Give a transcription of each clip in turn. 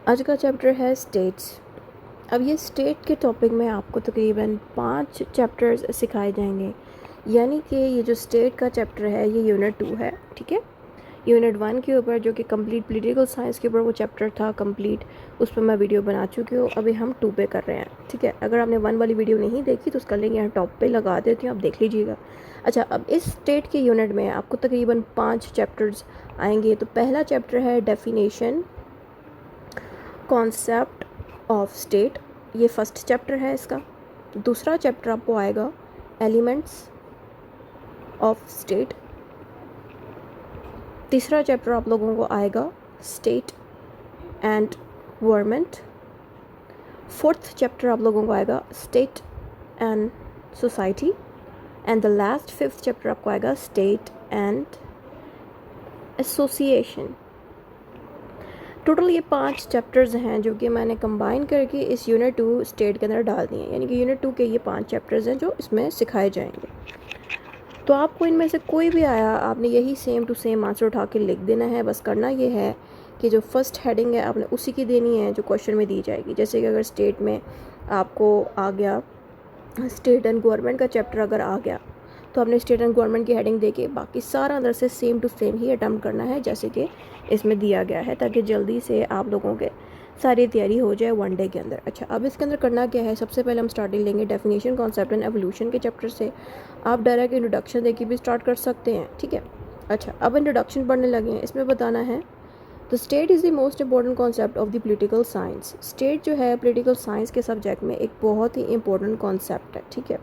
आज का चैप्टर है स्टेट्स। अब ये स्टेट के टॉपिक में आपको तकरीबन 5 चैप्टर्स सिखाए जाएंगे, यानी कि ये जो स्टेट का चैप्टर है ये यूनिट 2 है। ठीक है, यूनिट 1 के ऊपर जो कि कंप्लीट पॉलिटिकल साइंस के ऊपर वो चैप्टर था कंप्लीट, उस पर मैं वीडियो बना चुकी हूँ। अभी हम 2 पे कर रहे हैं। ठीक है, अगर आपने 1 वाली वीडियो नहीं देखी तो उसका लिंक यहाँ टॉप पे लगा देती हूँ, आप देख लीजिएगा। अच्छा, अब इस स्टेट के यूनिट में आपको तकरीबन 5 चैप्टर्स आएंगे। तो पहला चैप्टर है डेफिनेशन कॉन्सेप्ट ऑफ स्टेट, ये फर्स्ट चैप्टर है इसका। दूसरा चैप्टर आपको आएगा एलिमेंट्स ऑफ स्टेट। तीसरा चैप्टर आप लोगों को आएगा state and government. Fourth chapter आप लोगों को आएगा state and society. And the last fifth chapter आपको आएगा स्टेट एंड एसोसिएशन। टोटल ये 5 चैप्टर्स हैं जो कि मैंने कंबाइन करके इस यूनिट 2 स्टेट के अंदर डाल दिए हैं, यानी कि यूनिट 2 के ये 5 चैप्टर्स हैं जो इसमें सिखाए जाएंगे। तो आपको इनमें से कोई भी आया, आपने यही सेम टू सेम आंसर उठा के लिख देना है। बस करना ये है कि जो फर्स्ट हेडिंग है आपने उसी की देनी है जो क्वेश्चन में दी जाएगी। जैसे कि अगर स्टेट में आपको आ गया स्टेट एंड गवर्नमेंट का चैप्टर अगर आ गया तो आपने स्टेट एंड गवर्नमेंट की हेडिंग दे के बाकी सारा अंदर से सेम टू सेम ही अटैम्प्ट करना है जैसे कि इसमें दिया गया है, ताकि जल्दी से आप लोगों के सारी तैयारी हो जाए 1 डे के अंदर। अच्छा, अब इसके अंदर करना क्या है, सबसे पहले हम स्टार्टिंग लेंगे डेफिनेशन कॉन्सेप्ट एंड एवोल्यूशन के चैप्टर से। आप डायरेक्ट इंट्रोडक्शन दे के भी स्टार्ट कर सकते हैं। ठीक है, अच्छा अब इंट्रोडक्शन पढ़ने लगे हैं। इसमें बताना है the state is the most important concept of the political science. State जो है पोलिटिकल साइंस के सब्जेक्ट में एक बहुत ही इंपॉर्टेंट कॉन्सेप्ट है। ठीक है,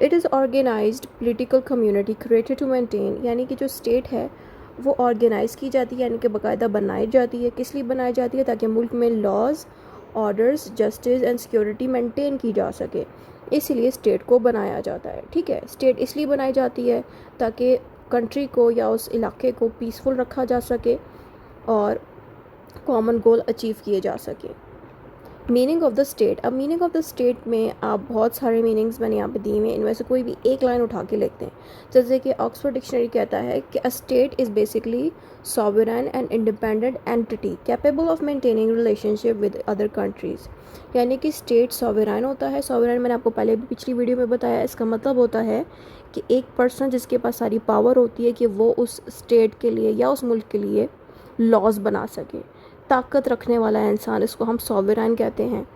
it is organised political community created to maintain, यानी कि जो स्टेट है वो ऑर्गेनाइज़ की जाती है, यानी कि बाकायदा बनाई जाती है। किस लिए बनाई जाती है? ताकि मुल्क में laws, orders, justice and security maintain की जा सके, इसलिए स्टेट को बनाया जाता है। ठीक है, स्टेट इसलिए बनाई जाती है ताकि कंट्री को या उस इलाके को पीसफुल रखा जा सके और कॉमन गोल अचीव किए जा सके। Meaning of the state. अब मीनिंग ऑफ द स्टेट में आप बहुत सारे मीनिंग्स मैंने यहाँ पे दिए हुए हैं, इनमें से कोई भी एक लाइन उठा के लिखते हैं। जैसे कि ऑक्सफोर्ड डिक्शनरी कहता है कि a state is basically sovereign and independent entity capable of maintaining relationship with other countries, यानी कि स्टेट सॉवरेन होता है। सॉवरेन मैंने आपको पहले भी पिछली वीडियो में बताया, इसका मतलब होता है कि एक पर्सन जिसके पास सारी पावर होती है कि वो उस स्टेट के लिए या उस मुल्क के लिए लॉज बना सके। ताकत रखने वाला इंसान, इसको हम सॉवरेन कहते हैं।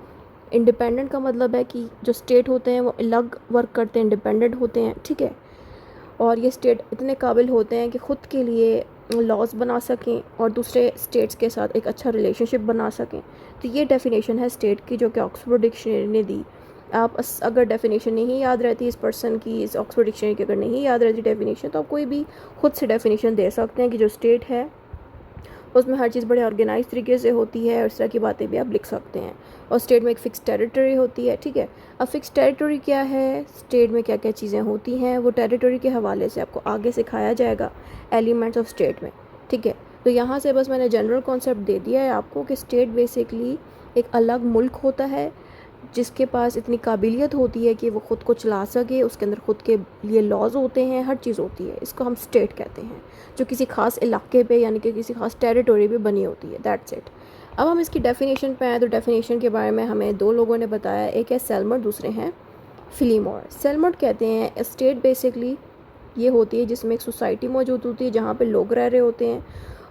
इंडिपेंडेंट का मतलब है कि जो स्टेट होते हैं वो अलग वर्क करते हैं, इंडिपेंडेंट होते हैं। ठीक है, और ये स्टेट इतने काबिल होते हैं कि ख़ुद के लिए लॉज बना सकें और दूसरे स्टेट्स के साथ एक अच्छा रिलेशनशिप बना सकें। तो ये डेफिनेशन है स्टेट की जो कि ऑक्सफोर्ड डिक्शनरी ने दी। आप अगर डेफिनेशन नहीं याद रहती इस पर्सन की, इस ऑक्सफोर्ड डिक्शनरी की अगर नहीं याद रहती डेफिनेशन, तो आप कोई भी खुद से डेफिनेशन दे सकते हैं कि जो स्टेट है उसमें हर चीज़ बड़े ऑर्गेनाइज तरीके से होती है, और इस तरह की बातें भी आप लिख सकते हैं। और स्टेट में एक फ़िक्स टेरिटरी होती है। ठीक है, अब फिक्स टेरिटरी क्या है, स्टेट में क्या क्या चीज़ें होती हैं, वो टेरिटरी के हवाले से आपको आगे सिखाया जाएगा एलिमेंट्स ऑफ स्टेट में। ठीक है, तो यहाँ से बस मैंने जनरल कॉन्सेप्ट दे दिया है आपको कि स्टेट बेसिकली एक अलग मुल्क होता है जिसके पास इतनी काबिलियत होती है कि वो ख़ुद को चला सके, उसके अंदर ख़ुद के लिए लॉज होते हैं, हर चीज़ होती है। इसको हम स्टेट कहते हैं, जो किसी खास इलाके पे यानी कि किसी खास टेरिटोरी पे बनी होती है। That's it. अब हम इसकी डेफिनेशन पे आए तो डेफिनेशन के बारे में हमें 2 लोगों ने बताया, एक है सेल्मर, दूसरे हैं फिलीमोर। सेल्मर कहते हैं स्टेट बेसिकली ये होती है जिसमें एक सोसाइटी मौजूद होती है जहाँ पे लोग रह रहे होते हैं,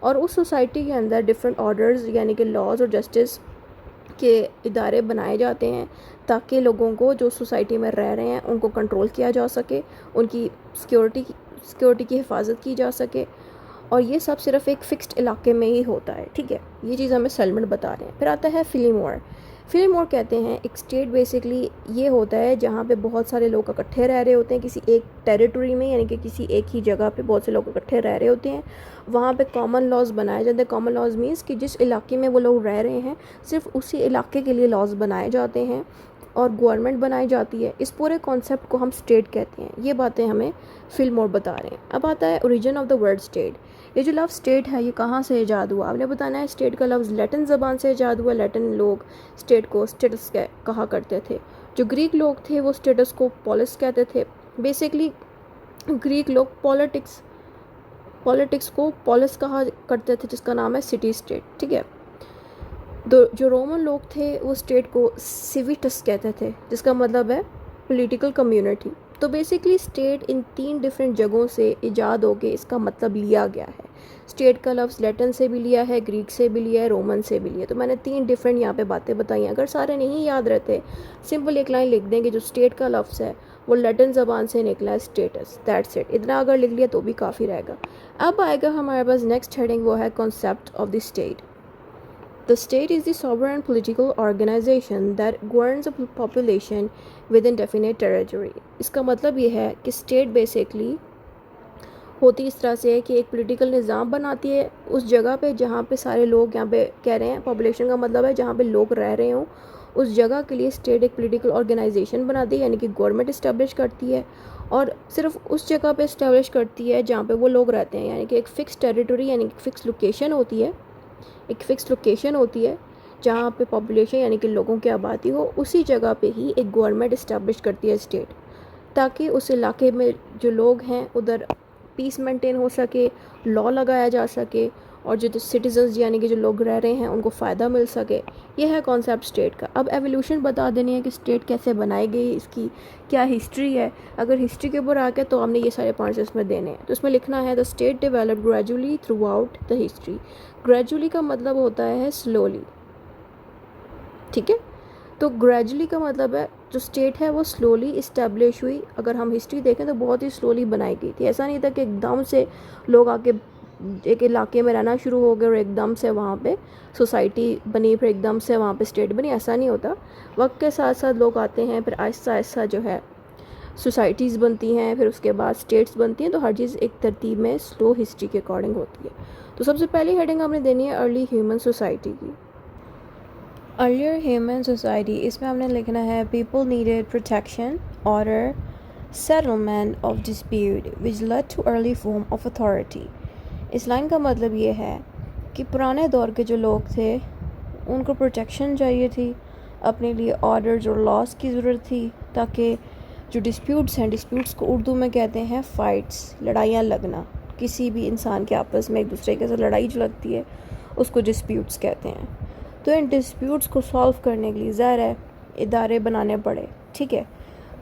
और उस सोसाइटी के अंदर डिफरेंट ऑर्डर्स यानी कि लॉज और जस्टिस के इदारे बनाए जाते हैं ताकि लोगों को जो सोसाइटी में रह रहे हैं उनको कंट्रोल किया जा सके, उनकी सिक्योरिटी की हिफाजत की जा सके, और ये सब सिर्फ एक फ़िक्स्ड इलाके में ही होता है। ठीक है, ये चीज़ हमें सेल्मर बता रहे हैं। फिर आता है फिलीमोर। फिलीमोर कहते हैं एक स्टेट बेसिकली ये होता है जहाँ पे बहुत सारे लोग इकट्ठे रह रहे होते हैं किसी एक टेरिटरी में, यानी कि किसी एक ही जगह पे बहुत से लोग इकट्ठे रह रहे होते हैं। वहाँ पे कॉमन लॉज बनाए जाते हैं। कॉमन लॉज मीन्स कि जिस इलाके में वो लोग रह रहे हैं सिर्फ उसी इलाके के लिए लॉज बनाए जाते हैं और गवर्नमेंट बनाई जाती है। इस पूरे कॉन्सेप्ट को हम स्टेट कहते हैं। ये बातें हमें फिल्मोर बता रहे हैं। अब आता है origin of the word state. ये जो लफ्ज़ स्टेट है ये कहाँ से ईजाद हुआ, आपने बताना है। स्टेट का लफ्ज़ लैटिन ज़बान से ईजाद हुआ। लैटिन लोग स्टेट को स्टेटस कहा करते थे। जो ग्रीक लोग थे वो स्टेटस को पॉलिस कहते थे। बेसिकली ग्रीक लोग पॉलिटिक्स को पॉलिस कहा करते थे, जिसका नाम है सिटी स्टेट। ठीक है, जो रोमन लोग थे वो स्टेट को सिविटस कहते थे, जिसका मतलब है पॉलिटिकल कम्युनिटी। तो बेसिकली स्टेट इन 3 डिफरेंट जगहों से ईजाद होके इसका मतलब लिया गया है। स्टेट का लफ्ज़ लैटिन से भी लिया है, ग्रीक से भी लिया है, रोमन से भी लिया है। तो मैंने 3 डिफरेंट यहाँ पे बातें बताई हैं। अगर सारे नहीं याद रहते, सिंपल एक लाइन लिख दें कि जो स्टेट का लफ्ज़ है वो लैटिन ज़बान से निकला है स्टेटस, दैट्स इट। इतना अगर लिख लिया तो भी काफ़ी रहेगा। अब आएगा हमारे पास नेक्स्ट हेडिंग, वो है concept of the state. The state is the sovereign political organization that governs a population within definite territory. इसका मतलब ये है कि स्टेट बेसिकली होती इस तरह से है कि एक पॉलिटिकल निज़ाम बनाती है उस जगह पे जहाँ पे सारे लोग, यहाँ पे कह रहे हैं पॉपुलेशन का मतलब है जहाँ पे लोग रह रहे हों, उस जगह के लिए स्टेट एक पॉलिटिकल ऑर्गेनाइजेशन बनाती है, यानी कि गवर्नमेंट इस्टेब्लिश करती है। और सिर्फ उस जगह पे इस्टेब्लिश करती है जहाँ पे वो लोग रहते हैं, यानी कि एक फ़िक्स टेरिटरी, यानी कि फ़िक्स लोकेशन होती है। एक फ़िक्स लोकेशन होती है जहाँ पे पॉपुलेशन यानी कि लोगों की आबादी हो, उसी जगह पे ही एक गवर्नमेंट इस्टेब्लिश करती है स्टेट, ताकि उस इलाके में जो लोग हैं उधर पीस मेंटेन हो सके, लॉ लगाया जा सके, और जो सिटीजन्स यानी कि जो लोग रह रहे हैं उनको फ़ायदा मिल सके। यह है कॉन्सेप्ट स्टेट का। अब एवोल्यूशन बता देनी है कि स्टेट कैसे बनाई गई, इसकी क्या हिस्ट्री है। अगर हिस्ट्री के ऊपर आके तो हमने ये सारे पॉइंट्स इसमें देने हैं। तो इसमें लिखना है the state develop gradually through out the history. Gradually का मतलब होता है स्लोली, ठीक है। तो ग्रेजुअली का मतलब है जो स्टेट है वो स्लोली इस्टेब्लिश हुई। अगर हम हिस्ट्री देखें तो बहुत ही स्लोली बनाई गई थी। ऐसा नहीं था कि एकदम से लोग आके एक इलाके में रहना शुरू हो गए और एकदम से वहाँ पे सोसाइटी बनी, फिर एकदम से वहाँ पे स्टेट बनी। ऐसा नहीं होता। वक्त के साथ साथ लोग आते हैं, फिर आहिस्ता आहिस्ता जो है सोसाइटीज़ बनती हैं, फिर उसके बाद स्टेट्स बनती हैं। तो हर चीज़ एक तरतीब में स्लो हिस्ट्री के अकॉर्डिंग होती है। तो सबसे पहली हेडिंग हमने देनी है अर्ली ह्यूमन सोसाइटी की। अर्लियर ह्यूमन सोसाइटी, इसमें हमने लिखना है people needed protection, order, settlement of dispute which led too early form of authority. इस लाइन का मतलब ये है कि पुराने दौर के जो लोग थे उनको प्रोटेक्शन चाहिए थी, अपने लिए ऑर्डर्स और लॉस की ज़रूरत थी, ताकि जो डिस्प्यूट्स हैं, डिस्प्यूट्स को उर्दू में कहते हैं फ़ाइट्स, लड़ाइयाँ लगना। किसी भी इंसान के आपस में एक दूसरे के साथ लड़ाई जो लगती है उसको डिस्प्यूट्स कहते हैं। तो इन डिस्प्यूट्स को सॉल्व करने के लिए ज़ाहिर है इदारे बनाने पड़े, ठीक है।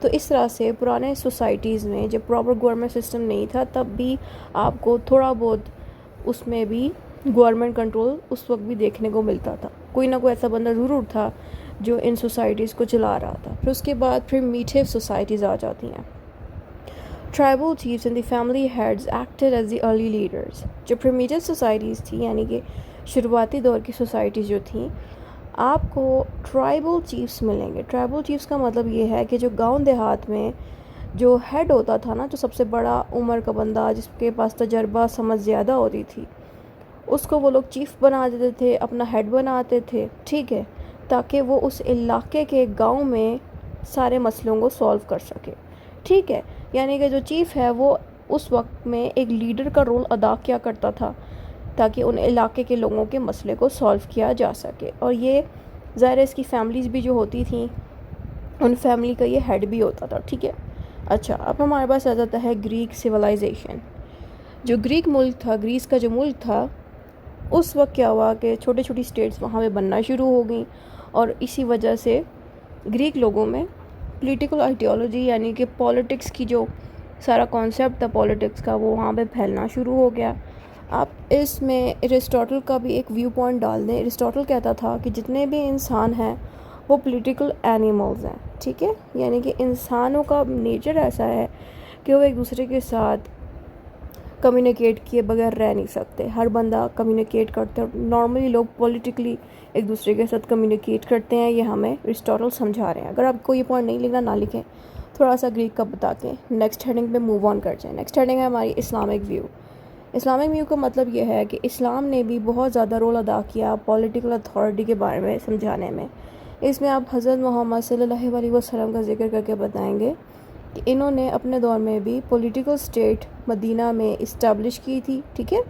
तो इस तरह से पुराने सोसाइटीज़ में जब प्रॉपर गवर्नमेंट सिस्टम नहीं था तब भी आपको थोड़ा बहुत उसमें भी गवर्नमेंट कंट्रोल उस वक्त भी देखने को मिलता था। कोई ना कोई ऐसा बंदा ज़रूर था जो इन सोसाइटीज़ को चला रहा था। फिर उसके बाद प्रिमिटिव सोसाइटीज़ आ जाती हैं। Tribal chiefs and the family heads acted as the early leaders. जो प्रिमिटिव सोसाइटीज़ थी, यानी कि शुरुआती दौर की सोसाइटीज़ जो थी, आपको ट्राइबल चीफ्स मिलेंगे। ट्राइबल चीफ्स का मतलब ये है कि जो गांव देहात में जो हेड होता था ना, जो सबसे बड़ा उम्र का बंदा जिसके पास तजर्बा समझ ज़्यादा होती थी, उसको वो लोग चीफ बना देते थे, अपना हेड बनाते थे, ठीक है, ताकि वो उस इलाके के गांव में सारे मसलों को सॉल्व कर सके, ठीक है। यानी कि जो चीफ है वो उस वक्त में एक लीडर का रोल अदा किया करता था ताकि उन इलाके के लोगों के मसले को सॉल्व किया जा सके। और ये ज़ाहिर है इसकी फैमिलीज़ भी जो होती थी उन फैमिली का ये हेड भी होता था, ठीक है। अच्छा, अब हमारे पास आ जाता है ग्रीक सिविलाइजेशन। जो ग्रीक मुल्क था, ग्रीस का जो मुल्क था, उस वक्त क्या हुआ कि छोटी छोटी स्टेट्स वहाँ पे बनना शुरू हो गई, और इसी वजह से ग्रीक लोगों में पॉलिटिकल आइडियोलॉजी यानी कि पॉलिटिक्स की जो सारा कॉन्सेप्ट था पॉलिटिक्स का वो वहाँ पे फैलना शुरू हो गया। आप इसमें एरिस्टोटल का भी एक व्यू पॉइंट डाल दें। एरिस्टोटल कहता था कि जितने भी इंसान हैं वो पॉलिटिकल एनिमल्स हैं, ठीक है। यानी कि इंसानों का नेचर ऐसा है कि वो एक दूसरे के साथ कम्युनिकेट किए बगैर रह नहीं सकते। हर बंदा कम्युनिकेट करते हैं। नॉर्मली लोग पॉलिटिकली एक दूसरे के साथ कम्युनिकेट करते हैं। ये हमें एरिस्टोटल समझा रहे हैं। अगर आपको ये पॉइंट नहीं लिखना ना लिखें, थोड़ा सा ग्रीक का बता के नेक्स्ट हेडिंग पे मूव ऑन कर जाएं। नेक्स्ट हेडिंग है हमारी इस्लामिक व्यू। इस्लामिक व्यू का मतलब ये है कि इस्लाम ने भी बहुत ज़्यादा रोल अदा किया पॉलिटिकल अथॉरिटी के बारे में समझाने में। इसमें आप हज़रत मोहम्मद सल्लल्लाहु अलैहि वसल्लम का जिक्र करके बताएंगे कि इन्होंने अपने दौर में भी पॉलिटिकल स्टेट मदीना में इस्टेब्लिश की थी, ठीक है।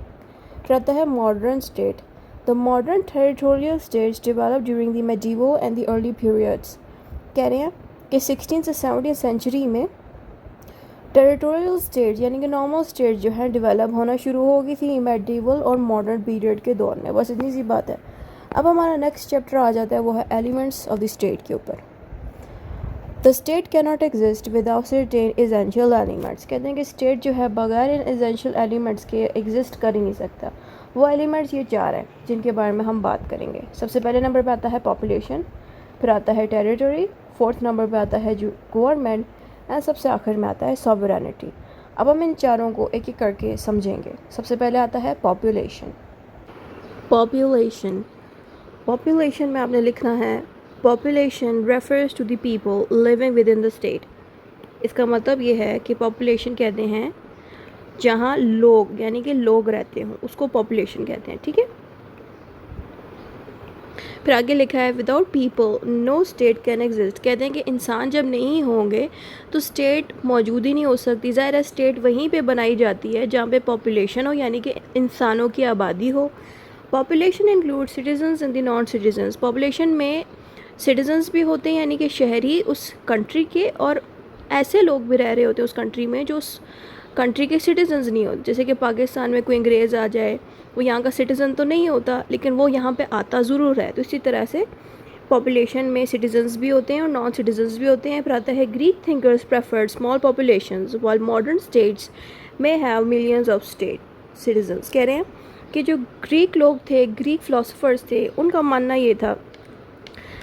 रहता है modern state. The modern territorial states develop during the medieval and the early periods. कह रहे हैं कि 16 से 17 सेंचुरी में टेरिटोरियल स्टेट यानी कि नॉर्मल स्टेट जो है डेवलप होना शुरू हो गई थी मेडिवल और मॉडर्न पीरियड के दौर में। बस इतनी सी बात है। अब हमारा नेक्स्ट चैप्टर आ जाता है, वो है एलिमेंट्स ऑफ द स्टेट के ऊपर। The state can not exist without certain essential elements. कहते हैं कि स्टेट जो है बगैर इन एसेंशियल एलिमेंट्स के एग्जिस्ट कर ही नहीं सकता। वो एलिमेंट्स ये 4 हैं जिनके बारे में हम बात करेंगे। सबसे पहले नंबर पे आता है पॉपुलेशन, फिर आता है टेरिटरी, 4th नंबर पे आता है गवर्नमेंट, एंड सबसे आखिर में आता है सॉवरेनिटी। अब हम इन चारों को एक एक करके समझेंगे। सबसे पहले आता है पॉपुलेशन। पॉपुलेशन पॉपुलेशन में आपने लिखना है population refers to the people living within the state. इसका मतलब ये है कि पॉपुलेशन कहते हैं जहाँ लोग यानी कि लोग रहते हों, उसको पॉपुलेशन कहते हैं, ठीक है। फिर आगे लिखा है without people know state can exist. कहते हैं कि इंसान जब नहीं होंगे तो स्टेट मौजूद ही नहीं हो सकती। ज़ाहिर है स्टेट वहीं पे बनाई जाती है जहाँ पे पॉपुलेशन हो, यानी कि इंसानों की आबादी हो। Population include citizens and the non citizens. Population में सिटीजन्स भी होते हैं यानी कि शहरी उस कंट्री के, और ऐसे लोग भी रह रहे होते हैं उस कंट्री में जो उस कंट्री के सिटीजन्स नहीं होते। जैसे कि पाकिस्तान में कोई अंग्रेज़ आ जाए, वो यहाँ का सिटीज़न तो नहीं होता लेकिन वो यहाँ पे आता ज़रूर है। तो इसी तरह से पॉपुलेशन में सिटीजन्स भी होते हैं और नॉन सिटीजन्स भी होते हैं। फिर आता है Greek thinkers preferred small populations while modern states में have millions of state citizens. कह रहे हैं कि जो ग्रीक लोग थे, ग्रीक फ़िलासफ़र्स थे, उनका मानना ये था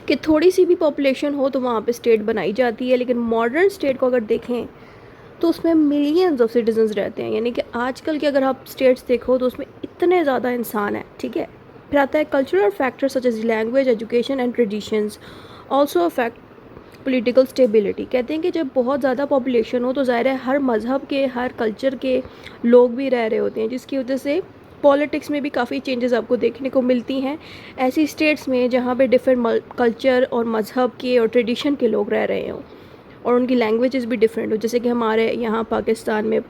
कि थोड़ी सी भी पॉपुलेशन हो तो वहाँ पे स्टेट बनाई जाती है। लेकिन मॉडर्न स्टेट को अगर देखें तो उसमें मिलियंस ऑफ सिटीजन्स रहते हैं, यानी कि आजकल के अगर आप स्टेट्स देखो तो उसमें इतने ज़्यादा इंसान हैं, ठीक है। फिर आता है cultural factors such as language, education and traditions also affect political stability. कहते हैं कि जब बहुत ज़्यादा पॉपुलेशन हो तो ज़ाहिर है हर मज़हब के, हर कल्चर के लोग भी रह रहे होते हैं, जिसकी वजह से पॉलिटिक्स में भी काफ़ी चेंजेस आपको देखने को मिलती हैं ऐसी स्टेट्स में जहाँ पे डिफरेंट कल्चर और मज़हब के और ट्रेडिशन के लोग रह रहे हों और उनकी लैंग्वेजेस भी डिफरेंट हो। जैसे कि हमारे यहाँ पाकिस्तान में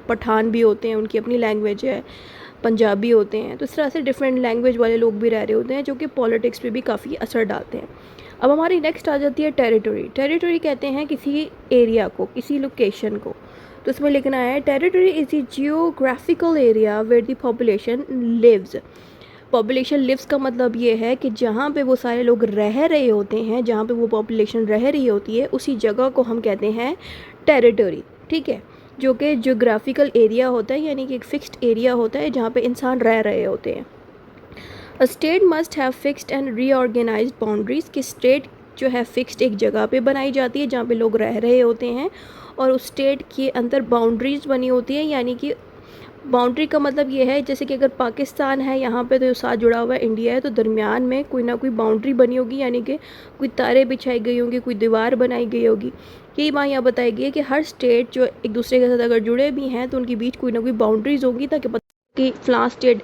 पठान भी होते हैं, उनकी अपनी लैंग्वेज है, पंजाबी होते हैं। तो इस तरह से डिफरेंट लैंग्वेज वाले लोग भी रह रहे होते हैं जो कि पॉलिटिक्स पे भी काफ़ी असर डालते हैं। अब हमारी नेक्स्ट आ जाती है टेरिटरी। टेरिटरी कहते हैं किसी एरिया को, किसी लोकेशन को। तो इसमें लिखना है territory is the geographical area where the population lives. Population lives का मतलब ये है कि जहाँ पे वो सारे लोग रह रहे होते हैं, जहाँ पे वो पॉपुलेशन रह रही होती है, उसी जगह को हम कहते हैं टेरिटरी, ठीक है। जो कि जियोग्राफिकल एरिया होता है, यानी कि एक फिक्स्ड एरिया होता है जहाँ पे इंसान रह रहे होते हैं। A state must have fixed and reorganised boundaries. कि स्टेट जो है फिक्स्ड एक जगह पे बनाई जाती है जहाँ पे लोग रह रहे होते हैं, और उस स्टेट के अंदर बाउंड्रीज बनी होती हैं। यानी कि बाउंड्री का मतलब ये है जैसे कि अगर पाकिस्तान है यहाँ पे तो साथ जुड़ा हुआ इंडिया है, तो दरमियान में कोई ना कोई बाउंड्री बनी होगी, यानी कि कोई तारें बिछाई गई होंगी, कोई दीवार बनाई गई होगी। यही बात यहाँ बताई गई है कि हर स्टेट जो एक दूसरे के साथ अगर जुड़े भी हैं तो उनके बीच कोई ना कोई बाउंड्रीज होंगी, ताकि पता कि फ़लाँ स्टेट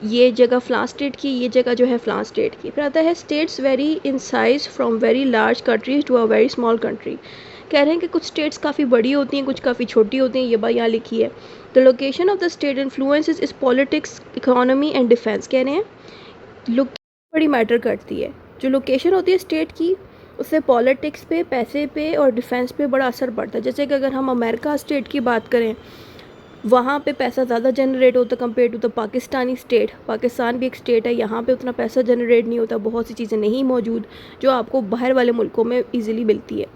ये जगह फ़लाँ स्टेट की, ये जगह जो है फ़लाँ स्टेट की। फिर आता है states vary in size from very large countries to a very small country. कह रहे हैं कि कुछ स्टेट्स काफ़ी बड़ी होती हैं, कुछ काफ़ी छोटी होती हैं। ये बात यहाँ लिखी है। The location of the state influences इस पॉलिटिक्स, इकोनॉमी एंड डिफेंस। कह रहे हैं लोकेशन बड़ी मैटर करती है। जो लोकेशन होती है स्टेट की, उससे पॉलिटिक्स पे, पैसे पे और डिफेंस पे बड़ा असर पड़ता है। जैसे कि अगर हम अमेरिका स्टेट की बात करें, वहाँ पे पैसा ज़्यादा जनरेट होता compare to the Pakistani state. Pakistan भी एक स्टेट है, यहाँ पे उतना पैसा जनरेट नहीं होता, बहुत सी चीज़ें नहीं मौजूद जो आपको बाहर वाले मुल्कों में ईज़िली मिलती है।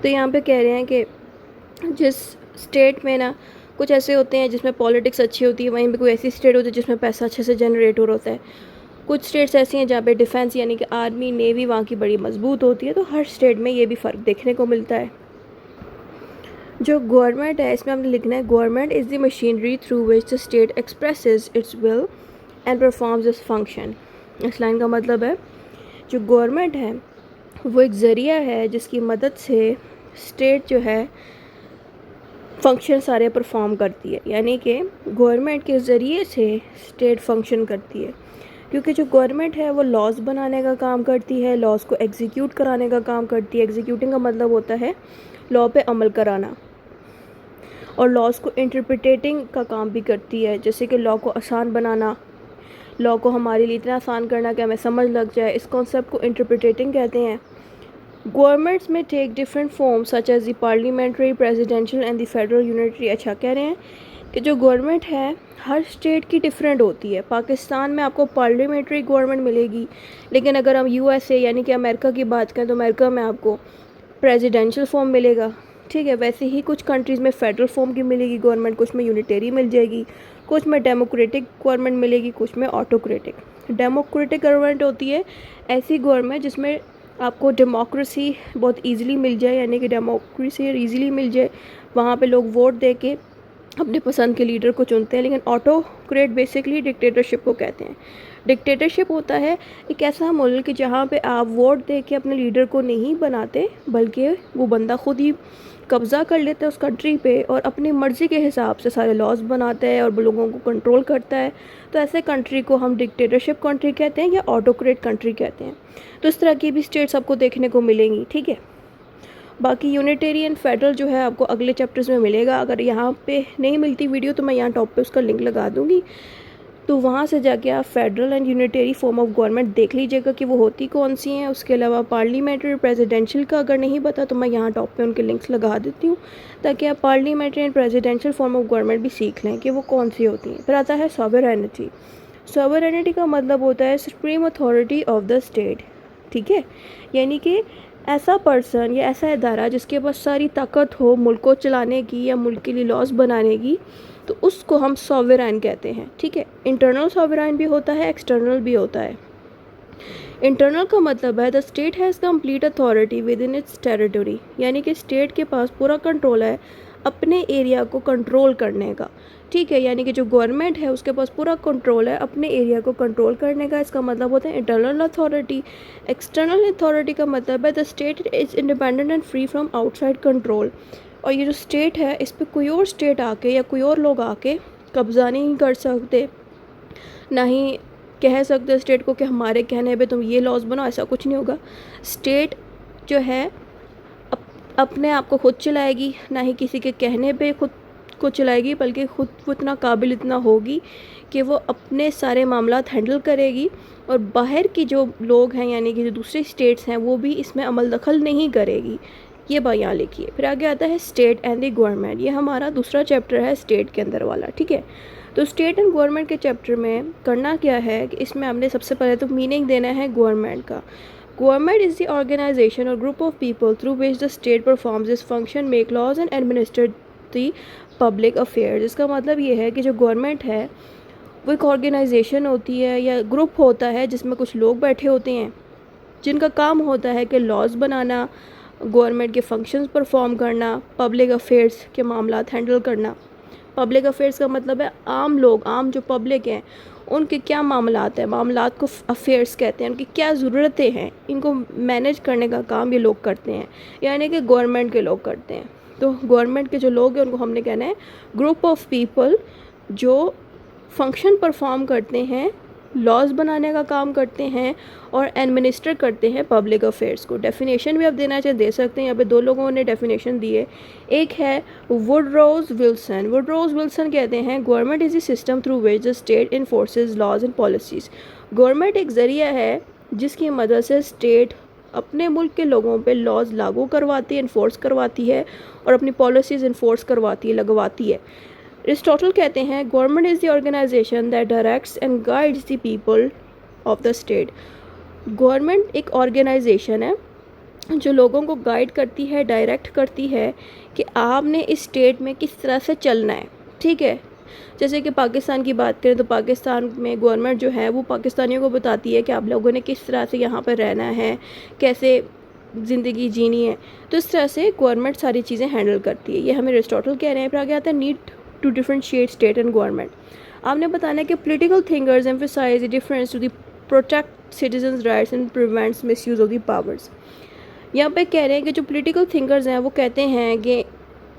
तो यहाँ पे कह रहे हैं कि जिस स्टेट में ना कुछ ऐसे होते हैं जिसमें पॉलिटिक्स अच्छी होती है, वहीं पे कोई ऐसी स्टेट होती है जिसमें पैसा अच्छे से जनरेट हो रहा होता है। कुछ स्टेट्स ऐसी हैं जहाँ पे डिफेंस यानी कि आर्मी, नेवी वहाँ की बड़ी मजबूत होती है। तो हर स्टेट में ये भी फ़र्क देखने को मिलता है। जो गवर्नमेंट है, इसमें हमने लिखना है government is the machinery through which the state expresses it's will and performs its function. इस लाइन का मतलब है जो गवर्नमेंट है वो एक ज़रिया है जिसकी मदद से स्टेट जो है फंक्शन सारे परफॉर्म करती है। यानी कि गवर्नमेंट के ज़रिए से स्टेट फंक्शन करती है, क्योंकि जो गवर्नमेंट है वो लॉज बनाने का काम करती है, लॉज को एग्जीक्यूट कराने का काम करती है। एग्जीक्यूटिंग का मतलब होता है लॉ पे अमल कराना, और लॉज को इंटरप्रिटेटिंग का काम भी करती है, जैसे कि लॉ को आसान बनाना, लॉ को हमारे लिए इतना आसान करना कि हमें समझ लग जाए। इस कॉन्सेप्ट को इंटरप्रिटेटिंग कहते हैं। गवर्नमेंट्स में take different form such as the parliamentary, presidential and the federal unitary. अच्छा, कह रहे हैं कि जो गवर्नमेंट है हर स्टेट की डिफरेंट होती है। पाकिस्तान में आपको पार्लियामेंट्री गवर्नमेंट मिलेगी, लेकिन अगर हम यूएसए यानी कि अमेरिका की बात करें तो अमेरिका में आपको प्रेसिडेंशियल फॉर्म मिलेगा। ठीक है, वैसे ही कुछ कंट्रीज़ में फेडरल फॉर्म की मिलेगी गवर्नमेंट, कुछ में यूनिटरी मिल जाएगी, कुछ में डेमोक्रेटिक गवर्नमेंट मिलेगी, कुछ में ऑटोक्रेटिक। डेमोक्रेटिक गवर्नमेंट होती है ऐसी गवर्नमेंट जिसमें आपको डेमोक्रेसी बहुत ईजिली मिल जाए, यानी कि डेमोक्रेसी ईजिली मिल जाए, वहाँ पे लोग वोट दे के अपने पसंद के लीडर को चुनते हैं। लेकिन ऑटोक्रेट बेसिकली डिक्टेटरशिप को कहते हैं। डिक्टेटरशिप होता है एक ऐसा मुल्क जहाँ पे आप वोट दे के अपने लीडर को नहीं बनाते, बल्कि वो बंदा खुद ही कब्ज़ा कर लेता है उस कंट्री पे और अपनी मर्ज़ी के हिसाब से सारे लॉज बनाता है और लोगों को कंट्रोल करता है। तो ऐसे कंट्री को हम डिक्टेटरशिप कंट्री कहते हैं या ऑटोक्रेट कंट्री कहते हैं। तो इस तरह की भी स्टेट्स आपको देखने को मिलेंगी। ठीक है, बाकी यूनिटरी एंड फेडरल जो है आपको अगले चैप्टर्स में मिलेगा। अगर यहाँ पे नहीं मिलती वीडियो तो मैं यहाँ टॉप पे उसका लिंक लगा दूँगी, तो वहाँ से जाके आप federal and unitary form of government देख लीजिएगा कि वो होती कौन सी हैं। उसके अलावा पार्लियामेंट्री प्रेसिडेंशियल का अगर नहीं पता तो मैं यहाँ टॉप पे उनके लिंक्स लगा देती हूँ, ताकि आप parliamentary and presidential form of government भी सीख लें कि वो कौन सी होती हैं। फिर आता है सॉवरेनिटी। सॉवरेनिटी का मतलब होता है supreme authority of the state. ठीक है, यानी कि ऐसा पर्सन या ऐसा इदारा जिसके पास सारी ताकत हो मुल्क को चलाने की या मुल्क के लिए लॉज बनाने की, तो उसको हम सॉवरेन कहते हैं। ठीक है, इंटरनल सॉवरेन भी होता है, एक्सटर्नल भी होता है। इंटरनल का मतलब है the state has complete authority with in its territory, यानी कि स्टेट के पास पूरा कंट्रोल है अपने एरिया को कंट्रोल करने का। ठीक है, यानी कि जो गवर्नमेंट है उसके पास पूरा कंट्रोल है अपने एरिया को कंट्रोल करने का। इसका मतलब होता है इंटरनल अथॉरिटी। एक्सटर्नल अथॉरिटी का मतलब है the state is independent and free from outside control. और ये जो स्टेट है इस पर कोई और स्टेट आके या कोई और लोग आके कब्ज़ा नहीं कर सकते, ना ही कह सकते स्टेट को कि हमारे कहने पे तुम ये लॉज बनाओ। ऐसा कुछ नहीं होगा। स्टेट जो है अपने आप को खुद चलाएगी, ना ही किसी के कहने पे खुद को चलाएगी, बल्कि खुद वो इतना काबिल इतना होगी कि वो अपने सारे मामलात हैंडल करेगी और बाहर की जो लोग हैं यानी कि जो दूसरे स्टेट्स हैं वो भी इसमें अमल दखल नहीं करेगी। ये बात यहाँ लिखिए। फिर आगे आता है स्टेट एंड द गवर्नमेंट। ये हमारा दूसरा चैप्टर है स्टेट के अंदर वाला। ठीक है, तो स्टेट एंड गवर्नमेंट के चैप्टर में करना क्या है कि इसमें हमने सबसे पहले तो मीनिंग देना है गवर्नमेंट का। गवर्नमेंट इज़ द ऑर्गेनाइजेशन और group of people through which the state performs this function, make laws and administer the public affairs. इसका मतलब ये है कि जो गवर्नमेंट है वो एक ऑर्गेनाइजेशन होती है या ग्रुप होता है जिसमें कुछ लोग बैठे होते हैं जिनका काम होता है कि लॉज बनाना, गवर्नमेंट के फंक्शंस परफॉर्म करना, पब्लिक अफेयर्स के मामलात हैंडल करना। पब्लिक अफेयर्स का मतलब है आम लोग, आम जो पब्लिक हैं उनके क्या मामलात हैं, मामलात को अफेयर्स कहते हैं, उनकी क्या ज़रूरतें हैं, इनको मैनेज करने का काम ये लोग करते हैं, यानी कि गवर्नमेंट के लोग करते हैं। तो गवर्नमेंट के जो लोग हैं उनको हमने कहना है ग्रुप ऑफ पीपल जो फंक्शन परफॉर्म करते हैं, लॉज बनाने का काम करते हैं और एडमिनिस्टर करते हैं पब्लिक अफेयर्स को। डेफिनेशन भी आप देना चाहे दे सकते हैं, यहाँ पे दो लोगों ने डेफिनेशन दी है। एक है वुडरोज विल्सन। वुडरोज विल्सन कहते हैं government is the system through which the state enforces laws and policies. Government एक ज़रिया है जिसकी मदद से स्टेट अपने मुल्क के लोगों पे लॉज लागू करवाती है, इन्फोर्स करवाती है और अपनी पॉलिसीज़ इन्फोर्स करवाती है, लगवाती है। एरिस्टोटल कहते हैं government is the organisation that directs and guides the people of the state. Government एक ऑर्गेनाइजेशन है जो लोगों को गाइड करती है, डायरेक्ट करती है कि आपने इस स्टेट में किस तरह से चलना है। ठीक है, जैसे कि पाकिस्तान की बात करें तो पाकिस्तान में गवर्नमेंट जो है वो पाकिस्तानियों को बताती है कि आप लोगों ने किस तरह से यहाँ पर रहना है, कैसे ज़िंदगी जीनी है। तो इस तरह से गवर्नमेंट सारी चीज़ें हैंडल करती है। ये हमें एरिस्टोटल कह रहे हैं। फिर आगे आता है need to differentiate state and government. आपने बताना है कि political thinkers emphasise the difference to the protect citizens rights and prevents misuse of the powers. यहाँ पे कह रहे हैं कि जो पॉलिटिकल थिंकर्स हैं वो कहते हैं कि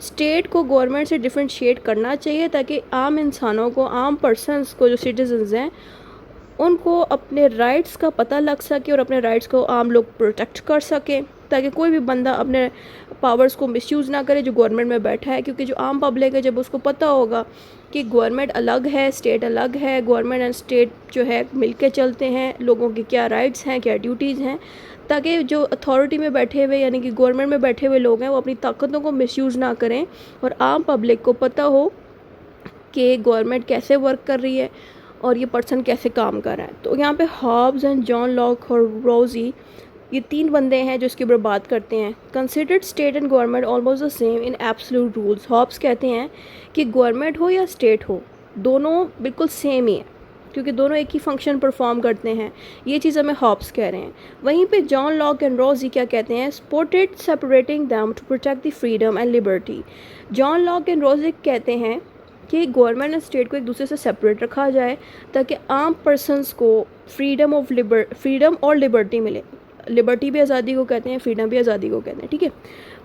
स्टेट को गवर्नमेंट से डिफरेंशिएट करना चाहिए ताकि आम इंसानों को, आम पर्सनस को, जो सिटीजन्स हैं उनको अपने राइट्स का पता लग सके और अपने राइट्स को आम लोग प्रोटेक्ट कर सके, ताकि कोई भी बंदा अपने पावर्स को मिसयूज़ ना करे जो गवर्नमेंट में बैठा है। क्योंकि जो आम पब्लिक है जब उसको पता होगा कि गवर्नमेंट अलग है, स्टेट अलग है, गवर्नमेंट एंड स्टेट जो है मिलके चलते हैं, लोगों के क्या राइट्स हैं, क्या ड्यूटीज़ हैं, ताकि जो अथॉरिटी में बैठे हुए यानी कि गवर्नमेंट में बैठे हुए लोग हैं वो अपनी ताकतों को मिसयूज़ ना करें और आम पब्लिक को पता हो कि गवर्नमेंट कैसे वर्क कर रही है और ये पर्सन कैसे काम कर रहा है। तो यहाँ पे हॉब्स एंड जॉन लॉक और रोजी, ये 3 बंदे हैं जो इसके ऊपर बात करते हैं। Considered state and government almost the same in absolute rules. Hobbes कहते हैं कि गवर्नमेंट हो या स्टेट हो, दोनों बिल्कुल सेम ही है, क्योंकि दोनों एक ही फंक्शन परफॉर्म करते हैं। ये चीज़ हमें हॉब्स कह रहे हैं। वहीं पे जॉन लॉक एंड रोजी क्या कहते हैं, supported separating them to protect the freedom and liberty. John Locke and रोजी कहते हैं कि गवर्नमेंट एंड स्टेट को एक दूसरे से सेपरेट रखा जाए ताकि आम पर्सनस को फ्रीडम और लिबर्टी मिले। लिबर्टी भी आज़ादी को कहते हैं, फ्रीडम भी आज़ादी को कहते हैं, ठीक है।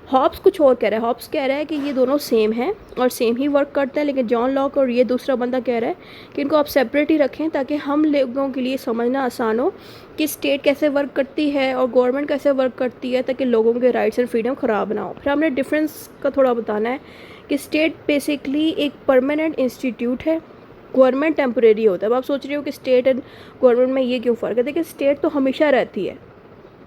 हॉब्स कुछ और कह रहा है। हॉब्स कह रहा है कि ये दोनों सेम हैं और सेम ही वर्क करते हैं, लेकिन जॉन लॉक और ये दूसरा बंदा कह रहा है कि इनको आप सेपरेट ही रखें ताकि हम लोगों के लिए समझना आसान हो कि स्टेट कैसे वर्क करती है और गवर्नमेंट कैसे वर्क करती है, ताकि लोगों के राइट्स एंड फ्रीडम ख़राब ना हो। फिर हमने डिफरेंस का थोड़ा बताना है कि स्टेट बेसिकली एक परमानेंट इंस्टीट्यूट है, गवर्नमेंट टेम्परेरी होता है। अब आप सोच रहे हो कि स्टेट एंड गवर्नमेंट में ये क्यों फ़र्क है। देखिए, स्टेट तो हमेशा रहती है,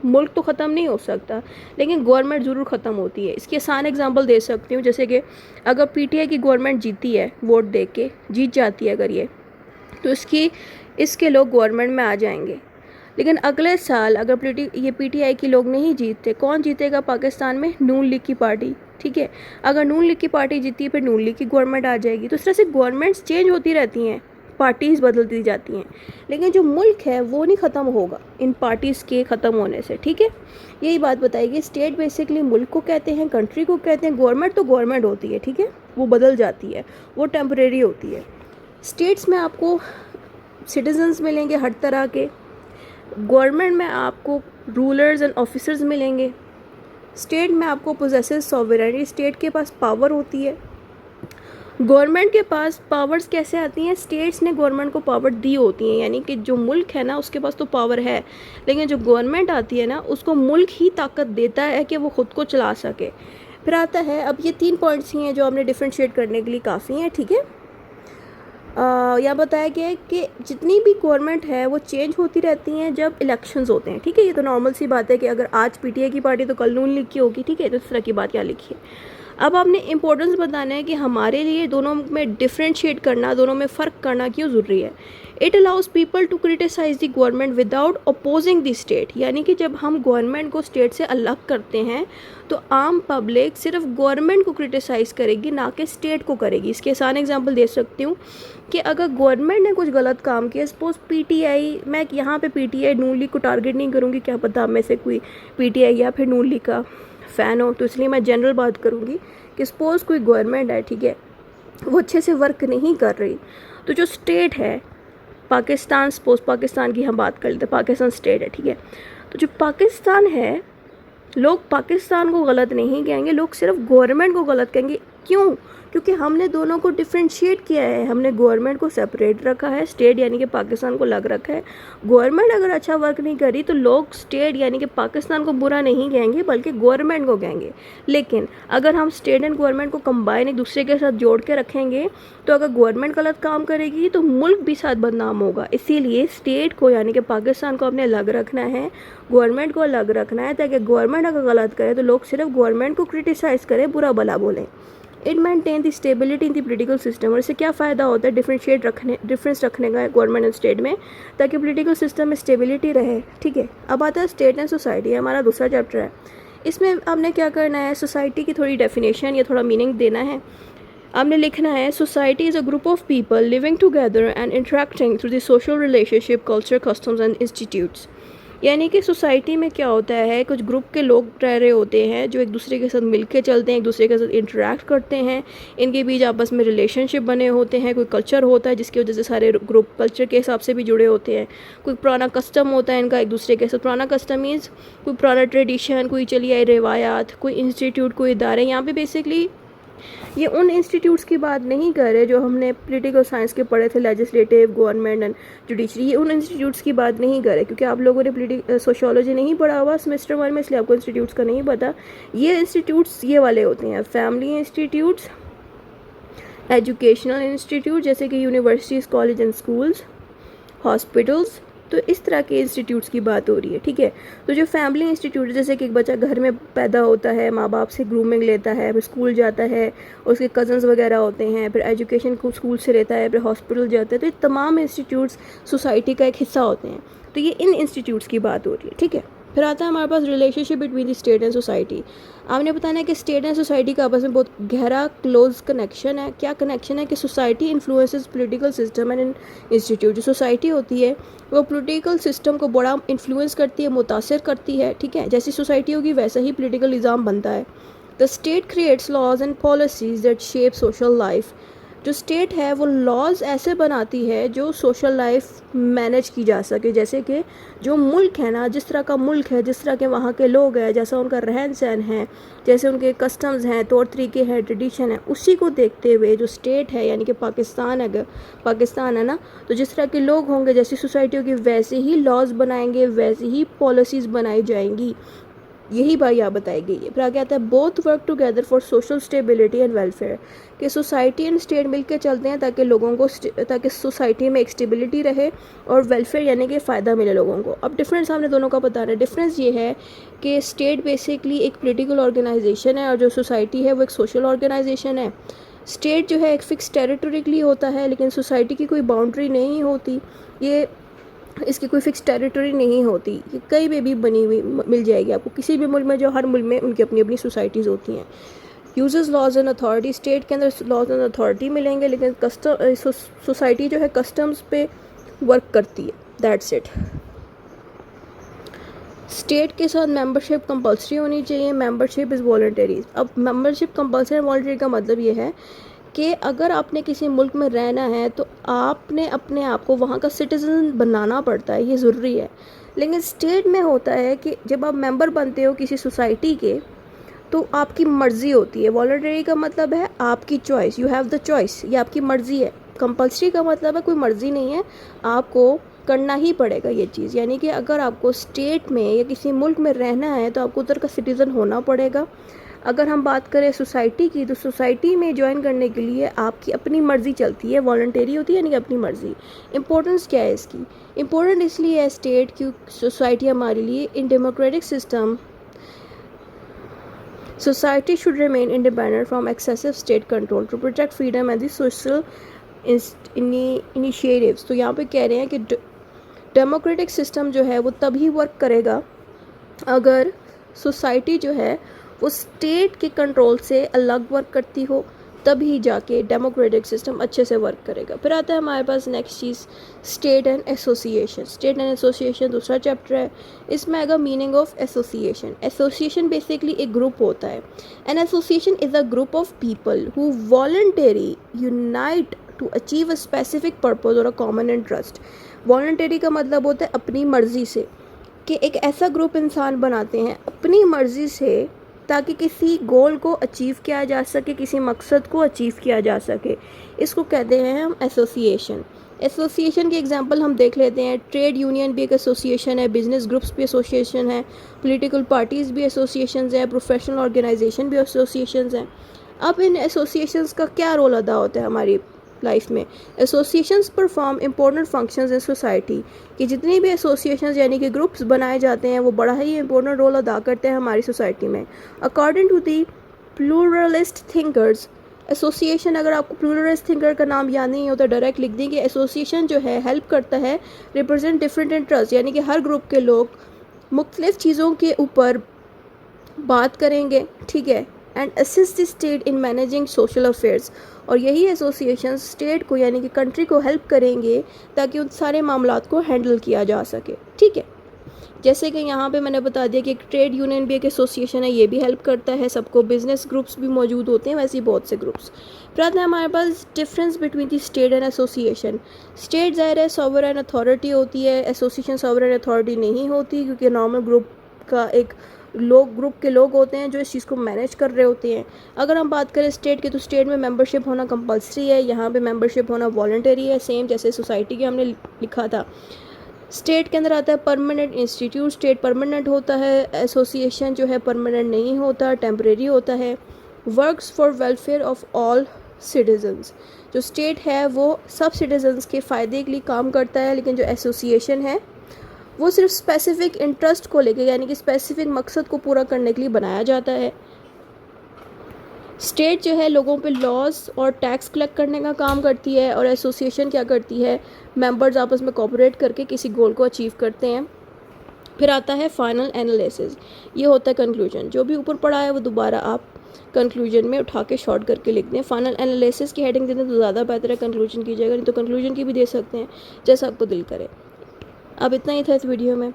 मुल्क तो ख़त्म नहीं हो सकता, लेकिन गवर्नमेंट ज़रूर ख़त्म होती है। इसकी आसान एग्जांपल दे सकती हूँ, जैसे कि अगर पीटीआई की गवर्नमेंट जीती है, वोट दे के जीत जाती है अगर ये, तो इसके लोग गवर्नमेंट में आ जाएंगे। लेकिन अगले साल अगर ये पीटीआई के लोग नहीं जीतते, कौन जीतेगा पाकिस्तान में? नून लीग की पार्टी, ठीक है। अगर नून लीग की पार्टी जीती है, फिर नून लीग की गवर्नमेंट आ जाएगी। तो इस तरह से गवर्नमेंट्स चेंज होती रहती हैं, पार्टीज़ बदलती जाती हैं, लेकिन जो मुल्क है वो नहीं ख़त्म होगा इन पार्टीज़ के ख़त्म होने से, ठीक है। यही बात बताएगी। स्टेट बेसिकली मुल्क को कहते हैं, कंट्री को कहते हैं। गवर्नमेंट तो गवर्नमेंट होती है, ठीक है, वो बदल जाती है, वो टेम्परेरी होती है। स्टेट्स में आपको सिटीजन्स मिलेंगे हर तरह के, गवर्नमेंट में आपको रूलर्स एंड ऑफिसर्स मिलेंगे, स्टेट में आपको पोजेसिव सॉवरेनिटी, स्टेट के पास पावर होती है। गवर्नमेंट के पास पावर्स कैसे आती हैं? स्टेट्स ने गवर्नमेंट को पावर दी होती हैं, यानी कि जो मुल्क है ना उसके पास तो पावर है, लेकिन जो गवर्नमेंट आती है ना उसको मुल्क ही ताकत देता है कि वो ख़ुद को चला सके। फिर आता है, अब ये 3 पॉइंट्स ही हैं जो हमने डिफ्रेंशिएट करने के लिए काफ़ी हैं, ठीक है। यह बताया गया है कि जितनी भी गवर्नमेंट है वो चेंज होती रहती हैं जब इलेक्शंस होते हैं, ठीक है। ये तो नॉर्मल सी बात है कि अगर आज पीटीआई की पार्टी तो कल नून लीग की होगी, ठीक है। तो इस तरह की बात क्या लिखी है। अब आपने इंपॉर्टेंस बताना है कि हमारे लिए दोनों में डिफ्रेंशिएट करना, दोनों में फ़र्क करना क्यों ज़रूरी है। It allows people to criticise the government without opposing the state, यानी कि जब हम गवर्नमेंट को स्टेट से अलग करते हैं तो आम पब्लिक सिर्फ गवर्नमेंट को क्रिटिसाइज़ करेगी, ना कि स्टेट को करेगी। इसके आसान एग्जांपल दे सकती हूँ कि अगर गवर्नमेंट ने कुछ गलत काम किया, सपोज़ पीटीआई, मैं यहाँ पे पीटीआई नून लीग को टारगेट नहीं करूँगी, क्या पता आप में से कोई पीटीआई या फिर नून लीग का फ़ैन हो, तो इसलिए मैं जनरल बात करूँगी कि सपोज़ कोई गवर्नमेंट है, ठीक है, वो अच्छे से वर्क नहीं कर रही, तो जो स्टेट है पाकिस्तान, सपोज़ पाकिस्तान की हम बात कर लेते हैं, पाकिस्तान स्टेट है, ठीक है। तो जो पाकिस्तान है, लोग पाकिस्तान को गलत नहीं कहेंगे, लोग सिर्फ गवर्नमेंट को गलत कहेंगे। क्यों? क्योंकि हमने दोनों को डिफ्रेंशिएट किया है, हमने गवर्नमेंट को सेपरेट रखा है, स्टेट यानी कि पाकिस्तान को अलग रखा है। गवर्नमेंट अगर अच्छा वर्क नहीं करी तो लोग स्टेट यानी कि पाकिस्तान को बुरा नहीं कहेंगे, बल्कि गवर्नमेंट को कहेंगे। लेकिन अगर हम स्टेट एंड गवर्नमेंट को कंबाइन एक दूसरे के साथ जोड़ के रखेंगे, तो अगर गवर्नमेंट गलत काम करेगी तो मुल्क भी साथ बदनाम होगा। इसीलिए स्टेट को यानी कि पाकिस्तान को अपने अलग रखना है, गवर्नमेंट को अलग रखना है, ताकि गवर्नमेंट अगर गलत करे तो लोग सिर्फ गवर्नमेंट को क्रिटिसाइज़ करें, बुरा भला बोलें। It maintain the stability in the political system. और इससे क्या फ़ायदा होता है डिफरेंस रखने का गवर्नमेंट एंड स्टेट में, ताकि पोलिटिकल सिस्टम में स्टेबिलिटी रहे, ठीक है। अब आता है स्टेट एंड सोसाइटी, हमारा दूसरा चैप्टर है। इसमें आपने क्या करना है, सोसाइटी की थोड़ी डेफिनेशन या थोड़ा मीनिंग देना है। आपने लिखना है, society is a group of people living together and interacting through the social relationship, culture, customs and institutes. यानी कि सोसाइटी में क्या होता है, कुछ ग्रुप के लोग रह रहे होते हैं जो एक दूसरे के साथ मिलके चलते हैं, एक दूसरे के साथ इंटरेक्ट करते हैं, इनके बीच आपस में रिलेशनशिप बने होते हैं, कोई कल्चर होता है जिसकी वजह से सारे ग्रुप कल्चर के हिसाब से भी जुड़े होते हैं, कोई पुराना कस्टम होता है इनका एक दूसरे के साथ। पुराना कस्टम मीन्स कोई पुराना ट्रेडिशन, कोई चली आई रिवायात, कोई इंस्टीट्यूट, कोई इदारे। यहाँ पे बेसिकली ये उन इंस्टीट्यूट्स की बात नहीं कर रहे जो हमने पॉलिटिकल साइंस के पढ़े थे, लेजिस्लेटिव, गवर्नमेंट एंड जुडिशरी, ये उन इंस्टीट्यूट्स की बात नहीं कर रहे, क्योंकि आप लोगों ने सोशियोलॉजी नहीं पढ़ा हुआ सेमेस्टर 1 में, इसलिए आपको इंस्टीट्यूट्स का नहीं पता। ये इंस्टीट्यूट्स ये वाले होते हैं, फैमिली इंस्टीट्यूट्स, एजुकेशनल इंस्टीट्यूट जैसे कि universities, college and schools, hospitals, तो इस तरह के इंस्टीट्यूट्स की बात हो रही है, ठीक है। तो जो फैमिली इंस्टीट्यूट, जैसे कि एक बच्चा घर में पैदा होता है, माँ बाप से ग्रूमिंग लेता है, फिर स्कूल जाता है, उसके कज़न्स वगैरह होते हैं, फिर एजुकेशन को स्कूल से लेता है, फिर हॉस्पिटल जाता है, तो ये तमाम इंस्टीट्यूट्स सोसाइटी का एक हिस्सा होते हैं। तो ये इन इंस्टीट्यूट्स की बात हो रही है, ठीक है। फिर आता है हमारे पास relationship between the state and society. आपने बताना है कि स्टेट एंड सोसाइटी का आपस में बहुत गहरा क्लोज कनेक्शन है। क्या कनेक्शन है कि society influences political system and institute. जो सोसाइटी होती है वो पॉलिटिकल सिस्टम को बड़ा इन्फ्लुएंस करती है, मुतासर करती है, ठीक है। जैसी सोसाइटी होगी वैसा ही पॉलिटिकल निज़ाम बनता है। The state creates laws and policies that shape social life. जो स्टेट है वो लॉज ऐसे बनाती है जो सोशल लाइफ मैनेज की जा सके। जैसे कि जो मुल्क है ना, जिस तरह का मुल्क है, जिस तरह के वहाँ के लोग हैं, जैसा उनका रहन सहन है, जैसे उनके कस्टम्स हैं, तौर तरीके हैं, ट्रेडिशन है, उसी को देखते हुए जो स्टेट है, यानी कि पाकिस्तान है ना, तो जिस तरह के लोग होंगे, जैसी सोसाइटी होगी, वैसे ही लॉज बनाएंगे, वैसे ही पॉलिसीज़ बनाई जाएंगी। यही बात यहाँ बताई गई है। फिर आगे आता है both work together for social stability and welfare, कि सोसाइटी एंड स्टेट मिलकर चलते हैं ताकि लोगों को, ताकि सोसाइटी में एक स्टेबिलिटी रहे और वेलफेयर यानी कि फ़ायदा मिले लोगों को। अब डिफरेंस हमने दोनों का बता रहे हैं। डिफरेंस ये है कि स्टेट बेसिकली एक पॉलिटिकल ऑर्गेनाइजेशन है और जो सोसाइटी है वो एक सोशल ऑर्गेनाइजेशन है। स्टेट जो है एक फ़िक्स टेरिटरी के लिए होता है, लेकिन सोसाइटी की कोई बाउंड्री नहीं होती, ये इसकी कोई फिक्स टेरिटरी नहीं होती, ये कहीं पे भी बनी हुई मिल जाएगी आपको किसी भी मुल्क में। जो हर मुल्क में उनकी अपनी अपनी सोसाइटीज़ होती हैं। Uses laws and authority, state के अंदर लॉज एंड अथॉरिटी मिलेंगे, लेकिन सोसाइटी जो है कस्टम्स पे वर्क करती है, दैट्स इट। स्टेट के साथ मेंबरशिप कंपलसरी होनी चाहिए, मेंबरशिप इज़ वॉलंटरी। अब मेंबरशिप कंपलसरी वॉलंटरी का मतलब ये है कि अगर आपने किसी मुल्क में रहना है तो आपने अपने आप को वहाँ का सिटीज़न बनाना पड़ता है, ये ज़रूरी है। लेकिन स्टेट में होता है कि जब आप मेंबर बनते हो किसी सोसाइटी के तो आपकी मर्ज़ी होती है। वॉलंटरी का मतलब है आपकी choice, you have the choice, ये आपकी मर्ज़ी है। कंपलसरी का मतलब है कोई मर्ज़ी नहीं है, आपको करना ही पड़ेगा ये चीज़। यानी कि अगर आपको स्टेट में या किसी मुल्क में रहना है तो आपको उधर का सिटीज़न होना पड़ेगा। अगर हम बात करें सोसाइटी की, तो सोसाइटी में ज्वाइन करने के लिए आपकी अपनी मर्ज़ी चलती है, वॉलंटरी होती है, यानी कि अपनी मर्ज़ी। इंपॉर्टेंस क्या है इसकी? इम्पोर्टेंट इसलिए है स्टेट की सोसाइटी हमारे लिए in democratic system society should remain independent from excessive state control to protect freedom and the social initiatives। तो यहाँ पे कह रहे हैं कि डेमोक्रेटिक सिस्टम जो है वो तभी वर्क करेगा अगर सोसाइटी जो है वो स्टेट के कंट्रोल से अलग वर्क करती हो, तभी जाके डेमोक्रेटिक सिस्टम अच्छे से वर्क करेगा। फिर आता है हमारे पास नेक्स्ट चीज़ state and association. State and association दूसरा चैप्टर है। इसमें आएगा meaning of association. Association basically एक ग्रुप होता है। An association is a group of people who voluntary unite to achieve a specific purpose और अ कॉमन इंटरेस्ट। वॉलंटरी का मतलब होता है अपनी मर्ज़ी से, कि एक ऐसा ग्रुप इंसान बनाते हैं अपनी मर्ज़ी से ताकि किसी गोल को अचीव किया जा सके, किसी मकसद को अचीव किया जा सके। इसको कहते हैं हम एसोसिएशन। एसोसिएशन के एग्जांपल हम देख लेते हैं। ट्रेड यूनियन भी एक एसोसिएशन है, बिजनेस ग्रुप्स भी एसोसिएशन है, पॉलिटिकल पार्टीज़ भी एसोसिएशंस हैं, प्रोफेशनल ऑर्गेनाइजेशन भी एसोसिएशंस हैं। अब इन एसोसिएशंस का क्या रोल अदा होता है हमारी लाइफ में? Associations perform important functions in society, कि जितनी भी एसोसिएशंस यानी कि ग्रुप्स बनाए जाते हैं वो बड़ा ही इंपॉर्टेंट रोल अदा करते हैं हमारी सोसाइटी में। According to the pluralist thinkers, association, अगर आपको प्लूरलिस्ट थिंकर का नाम याद नहीं हो तो डायरेक्ट लिख दें कि एसोसिएशन जो है हेल्प करता है रिप्रेजेंट डिफरेंट इंटरेस्ट, यानी कि हर ग्रुप के लोग मुख्तलिफ चीज़ों के ऊपर बात करेंगे, ठीक है, and assist the state in managing social affairs. और यही एसोसिएशन स्टेट को यानी कि कंट्री को हेल्प करेंगे ताकि उन सारे मामलात को हैंडल किया जा सके, ठीक है। जैसे कि यहाँ पे मैंने बता दिया कि एक ट्रेड यूनियन भी एक एसोसिएशन है, ये भी हेल्प करता है सबको। बिजनेस ग्रुप्स भी मौजूद होते हैं, वैसे ही बहुत से ग्रुप्स। फिर आता है हमारे पास difference between the state and association. State ज़ाहिर है सॉवरेन अथॉरिटी होती है, एसोसिएशन सॉवरेन अथॉरिटी नहीं होती, क्योंकि नॉर्मल ग्रुप का एक ग्रुप के लोग होते हैं जो इस चीज़ को मैनेज कर रहे होते हैं। अगर हम बात करें स्टेट की, तो स्टेट में मेंबरशिप होना कंपलसरी है, यहाँ पे मेंबरशिप होना वॉलंटरी है, सेम जैसे सोसाइटी के हमने लिखा था। स्टेट के अंदर आता है परमानेंट इंस्टीट्यूट, स्टेट परमानेंट होता है, एसोसिएशन जो है परमानेंट नहीं होता, टेम्परेरी होता है। Works for welfare of all citizens, जो स्टेट है वो सब सिटीजन्स के फ़ायदे के लिए काम करता है, लेकिन जो एसोसिएशन है वो सिर्फ स्पेसिफिक इंटरेस्ट को लेके, यानी कि स्पेसिफिक मकसद को पूरा करने के लिए बनाया जाता है। स्टेट जो है लोगों पे लॉज और टैक्स कलेक्ट करने का काम करती है, और एसोसिएशन क्या करती है, मेंबर्स आपस में कोऑपरेट करके किसी गोल को अचीव करते हैं। फिर आता है फाइनल एनालिसिस, ये होता है कंक्लूजन। जो भी ऊपर पढ़ा है वो दोबारा आप कंक्लूजन में उठा के शॉर्ट करके लिख दें। फाइनल एनालिसिस की हेडिंग दे दें तो ज़्यादा बेहतर है, कंक्लूजन कीजिएगा, नहीं तो कंक्लूजन की भी दे सकते हैं, जैसा आपको दिल करे। अब इतना ही था इस वीडियो में।